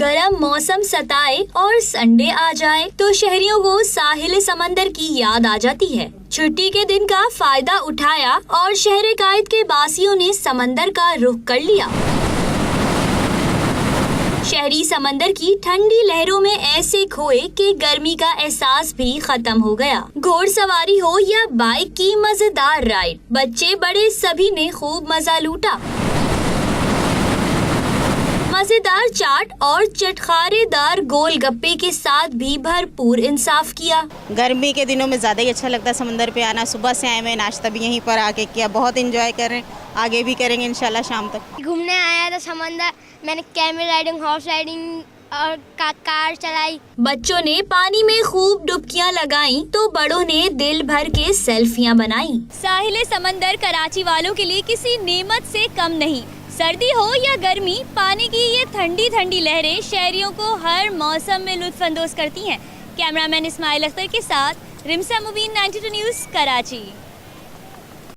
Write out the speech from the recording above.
गरम मौसम सताए और संडे आ जाए तो शहरियों को साहिल समंदर की याद आ जाती है। छुट्टी के दिन का फायदा उठाया और शहर कायद के बासियों ने समंदर का रुख कर लिया। शहरी समंदर की ठंडी लहरों में ऐसे खोए कि गर्मी का एहसास भी खत्म हो गया। घोड़सवारी हो या बाइक की मजेदार राइड, बच्चे बड़े सभी ने खूब मजा लूटा। मजेदार चाट और चटखारेदार गोलगप्पे के साथ भी भरपूर इंसाफ किया। गर्मी के दिनों में ज़्यादा ही अच्छा लगता है समंदर पे आना। सुबह से आए हुए, नाश्ता भी यहीं पर आके किया, बहुत एंजॉय कर रहे हैं, आगे भी करेंगे इंशाल्लाह शाम तक। घूमने आया था समंदर, मैंने कैमल राइडिंग, हॉर्स राइडिंग और कार चलाई। बच्चों ने पानी में खूब डुबकियां लगाईं तो बड़ों ने दिल भर के सेल्फियां बनाई। साहिल समंदर कराची वालों के लिए किसी नेमत से कम नहीं। सर्दी हो या गर्मी, पानी की ये ठंडी ठंडी लहरें शहरियों को हर मौसम में लुत्फानंदोज करती हैं। कैमरामैन इस्माइल अख्तर के साथ रिमसा मुबीन, 92 न्यूज़, कराची।